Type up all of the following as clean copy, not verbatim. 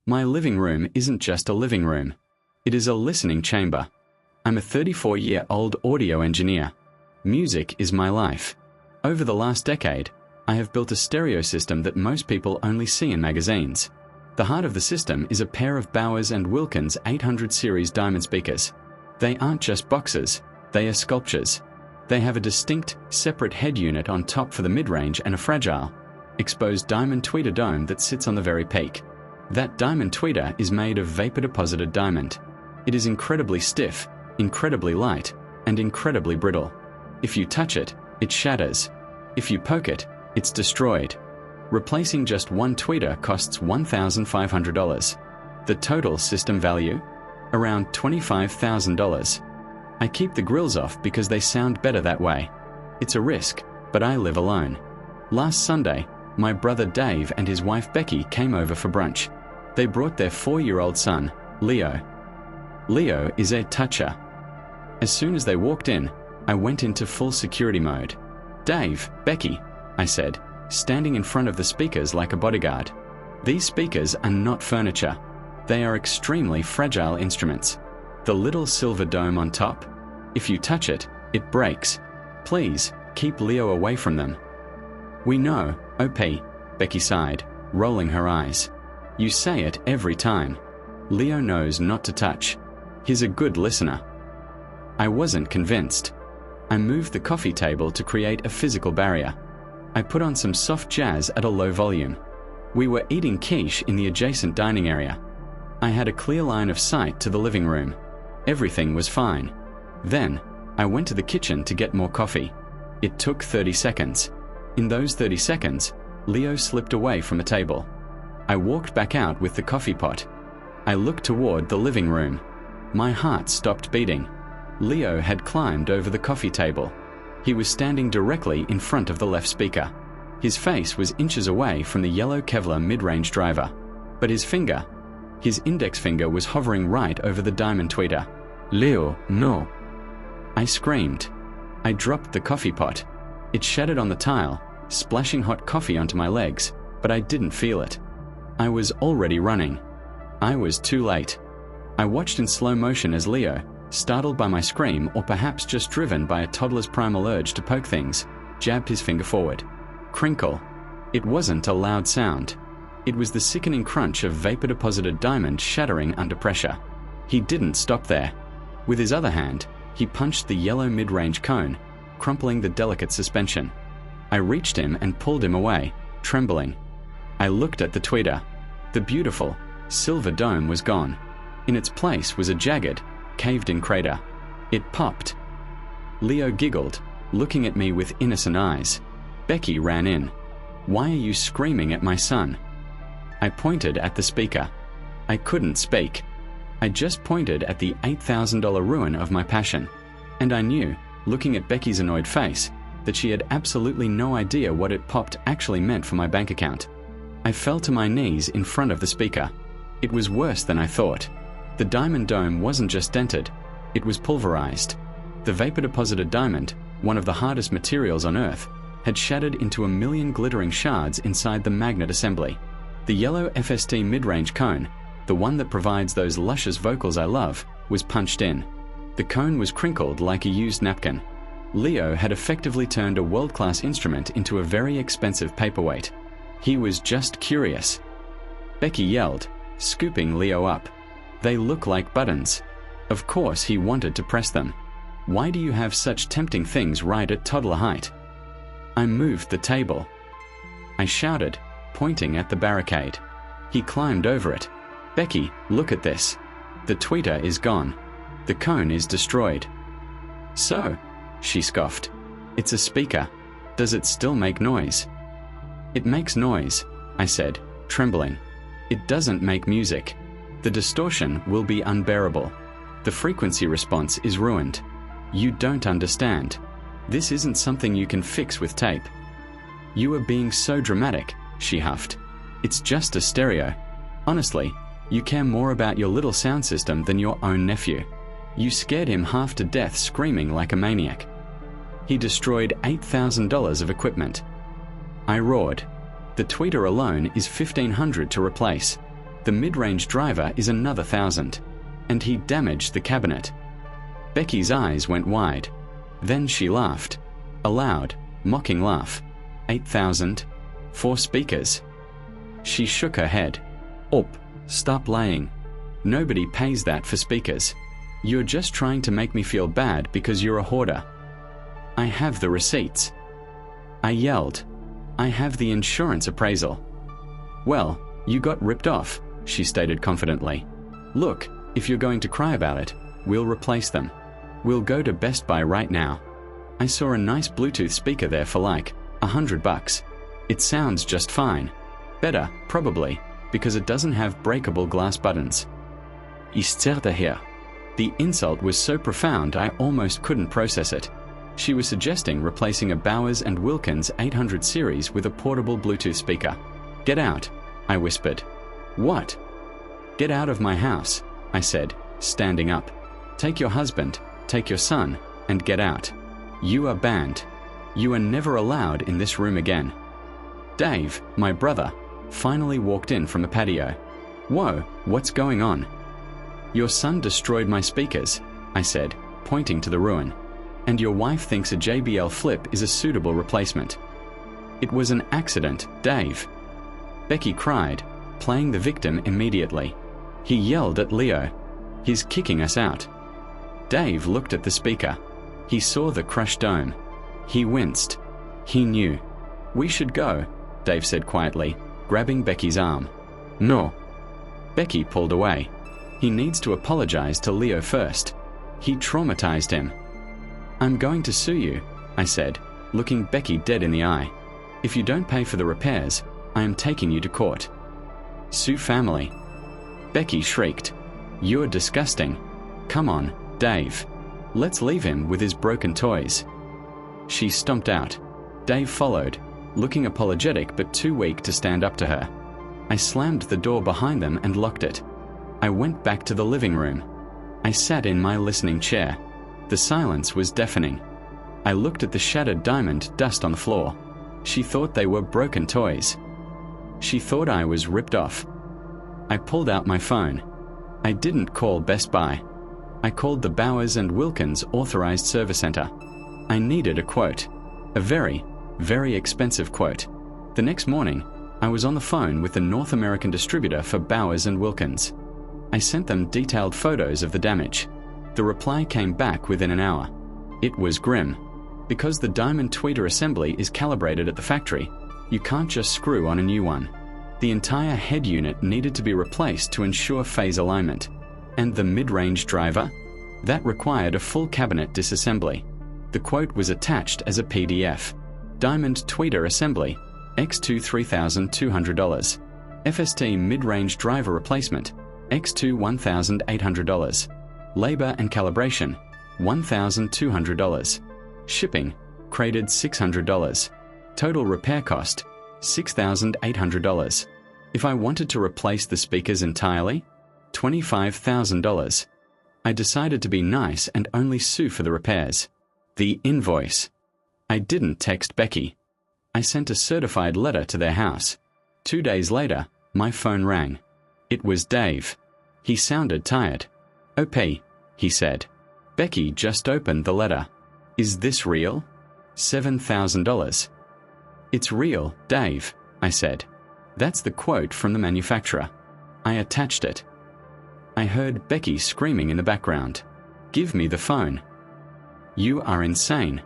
My living room isn't just a living room. It is a listening chamber. I'm a 34-year-old audio engineer. Music is my life. Over the last decade, I have built a stereo system that most people only see in magazines. The heart of the system is a pair of Bowers & Wilkins 800 series diamond speakers. They aren't just boxes, they are sculptures. They have a distinct, separate head unit on top for the mid-range and a fragile, exposed diamond tweeter dome that sits on the very peak. That diamond tweeter is made of vapor-deposited diamond. It is incredibly stiff, incredibly light, and incredibly brittle. If you touch it, it shatters. If you poke it, it's destroyed. Replacing just one tweeter costs $1,500. The total system value? Around $25,000. I keep the grills off because they sound better that way. It's a risk, but I live alone. Last Sunday, my brother Dave and his wife Becky came over for brunch. They brought their 4-year-old son, Leo. Leo is a toucher. As soon as they walked in, I went into full security mode. "Dave, Becky," I said, standing in front of the speakers like a bodyguard. These speakers are not furniture. They are extremely fragile instruments. The little silver dome on top, if you touch it, it breaks. Please, keep Leo away from them. "We know, OP," Becky sighed, rolling her eyes. "You say it every time. Leo knows not to touch. He's a good listener." I wasn't convinced. I moved the coffee table to create a physical barrier. I put on some soft jazz at a low volume. We were eating quiche in the adjacent dining area. I had a clear line of sight to the living room. Everything was fine. Then, I went to the kitchen to get more coffee. It took 30 seconds. In those 30 seconds, Leo slipped away from the table. I walked back out with the coffee pot. I looked toward the living room. My heart stopped beating. Leo had climbed over the coffee table. He was standing directly in front of the left speaker. His face was inches away from the yellow Kevlar mid-range driver. But his index finger was hovering right over the diamond tweeter. "Leo, no." I screamed. I dropped the coffee pot. It shattered on the tile, splashing hot coffee onto my legs, but I didn't feel it. I was already running. I was too late. I watched in slow motion as Leo, startled by my scream or perhaps just driven by a toddler's primal urge to poke things, jabbed his finger forward. Crinkle. It wasn't a loud sound. It was the sickening crunch of vapor-deposited diamond shattering under pressure. He didn't stop there. With his other hand, he punched the yellow mid-range cone, crumpling the delicate suspension. I reached him and pulled him away, trembling. I looked at the tweeter. The beautiful, silver dome was gone. In its place was a jagged, caved-in crater. It popped. Leo giggled, looking at me with innocent eyes. Becky ran in. "Why are you screaming at my son?" I pointed at the speaker. I couldn't speak. I just pointed at the $8,000 ruin of my passion. And I knew, looking at Becky's annoyed face, that she had absolutely no idea what it popped actually meant for my bank account. I fell to my knees in front of the speaker. It was worse than I thought. The diamond dome wasn't just dented, it was pulverized. The vapor-deposited diamond, one of the hardest materials on Earth, had shattered into a million glittering shards inside the magnet assembly. The yellow FST mid-range cone, the one that provides those luscious vocals I love, was punched in. The cone was crinkled like a used napkin. Leo had effectively turned a world-class instrument into a very expensive paperweight. He was just curious. Becky yelled, scooping Leo up. "They look like buttons." Of course he wanted to press them. "Why do you have such tempting things right at toddler height?" I moved the table. I shouted, pointing at the barricade. He climbed over it. "Becky, look at this. The tweeter is gone. The cone is destroyed." "So," she scoffed, "it's a speaker. Does it still make noise?" "It makes noise," I said, trembling. "It doesn't make music. The distortion will be unbearable. The frequency response is ruined. You don't understand. This isn't something you can fix with tape." "You are being so dramatic," she huffed. "It's just a stereo. Honestly, you care more about your little sound system than your own nephew. You scared him half to death screaming like a maniac. He destroyed $8,000 of equipment." I roared. "The tweeter alone is $1,500 to replace. The mid-range driver is another 1,000. And he damaged the cabinet. Becky's eyes went wide. Then she laughed. A loud, mocking laugh. 8,000? 4 speakers? She shook her head. Up, stop lying. Nobody pays that for speakers. You're just trying to make me feel bad because you're a hoarder. I have the receipts. I yelled. I have the insurance appraisal. Well, you got ripped off, she stated confidently. Look, if you're going to cry about it, we'll replace them. We'll go to Best Buy right now. I saw a nice Bluetooth speaker there for like $100. It sounds just fine. Better, probably, because it doesn't have breakable glass buttons. Ich zerrte her. The insult was so profound I almost couldn't process it. She was suggesting replacing a Bowers & Wilkins 800 series with a portable Bluetooth speaker. Get out, I whispered. What? Get out of my house, I said, standing up. Take your husband, take your son, and get out. You are banned. You are never allowed in this room again. Dave, my brother, finally walked in from the patio. Whoa, what's going on? Your son destroyed my speakers, I said, pointing to the ruin. And your wife thinks a JBL Flip is a suitable replacement. It was an accident, Dave. Becky cried, playing the victim immediately. He yelled at Leo. He's kicking us out. Dave looked at the speaker. He saw the crushed dome. He winced. He knew. We should go, Dave said quietly, grabbing Becky's arm. No. Becky pulled away. He needs to apologize to Leo first. He traumatized him. I'm going to sue you, I said, looking Becky dead in the eye. If you don't pay for the repairs, I am taking you to court. Sue family. Becky shrieked. You're disgusting. Come on, Dave. Let's leave him with his broken toys. She stomped out. Dave followed, looking apologetic but too weak to stand up to her. I slammed the door behind them and locked it. I went back to the living room. I sat in my listening chair. The silence was deafening. I looked at the shattered diamond dust on the floor. She thought they were broken toys. She thought I was ripped off. I pulled out my phone. I didn't call Best Buy. I called the Bowers & Wilkins Authorized Service Center. I needed a quote. A very, very expensive quote. The next morning, I was on the phone with the North American distributor for Bowers & Wilkins. I sent them detailed photos of the damage. The reply came back within an hour. It was grim. Because the diamond tweeter assembly is calibrated at the factory, you can't just screw on a new one. The entire head unit needed to be replaced to ensure phase alignment. And the mid-range driver? That required a full cabinet disassembly. The quote was attached as a PDF. Diamond tweeter assembly, X2 $3,200. FST mid-range driver replacement, X2 $1,800. Labor and calibration, $1,200. Shipping, crated $600. Total repair cost, $6,800. If I wanted to replace the speakers entirely, $25,000. I decided to be nice and only sue for the repairs. The invoice. I didn't text Becky. I sent a certified letter to their house. 2 days later, my phone rang. It was Dave. He sounded tired. OP, he said. Becky just opened the letter. Is this real? $7,000. It's real, Dave, I said. That's the quote from the manufacturer. I attached it. I heard Becky screaming in the background. Give me the phone. You are insane.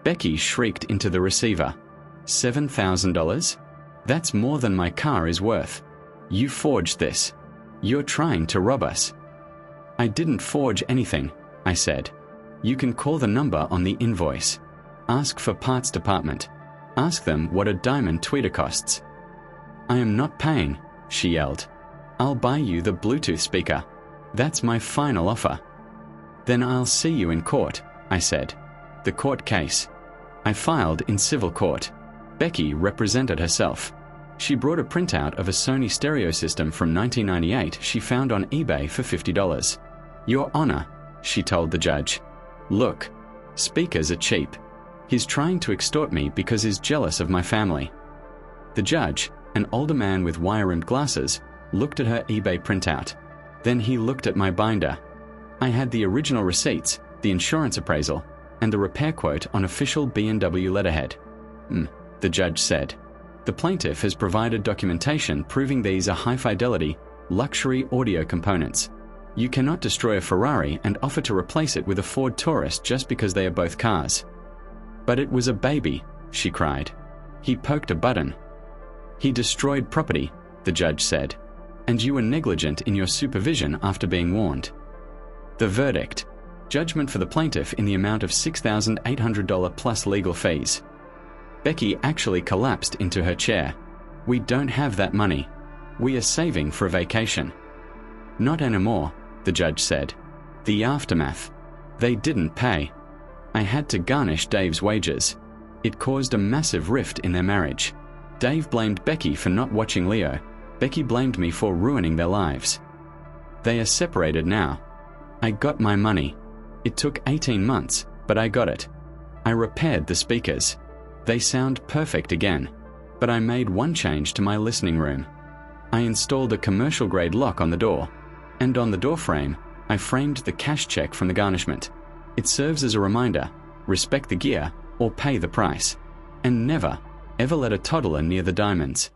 Becky shrieked into the receiver. $7,000? That's more than my car is worth. You forged this. You're trying to rob us. I didn't forge anything, I said. You can call the number on the invoice. Ask for parts department. Ask them what a diamond tweeter costs. I am not paying, she yelled. I'll buy you the Bluetooth speaker. That's my final offer. Then I'll see you in court, I said. The court case. I filed in civil court. Becky represented herself. She brought a printout of a Sony stereo system from 1998 she found on eBay for $50. Your Honor, she told the judge. Look, speakers are cheap. He's trying to extort me because he's jealous of my family. The judge, an older man with wire-rimmed glasses, looked at her eBay printout. Then he looked at my binder. I had the original receipts, the insurance appraisal, and the repair quote on official B&W letterhead. The judge said. The plaintiff has provided documentation proving these are high-fidelity, luxury audio components. You cannot destroy a Ferrari and offer to replace it with a Ford Taurus just because they are both cars. But it was a baby, she cried. He poked a button. He destroyed property, the judge said, and you were negligent in your supervision after being warned. The verdict: judgment for the plaintiff in the amount of $6,800 plus legal fees. Becky actually collapsed into her chair. We don't have that money. We are saving for a vacation. Not anymore, the judge said. The aftermath. They didn't pay. I had to garnish Dave's wages. It caused a massive rift in their marriage. Dave blamed Becky for not watching Leo. Becky blamed me for ruining their lives. They are separated now. I got my money. It took 18 months, but I got it. I repaired the speakers. They sound perfect again. But I made one change to my listening room. I installed a commercial-grade lock on the door, and on the door frame, I framed the cash check from the garnishment. It serves as a reminder: respect the gear or pay the price. And never, ever let a toddler near the diamonds.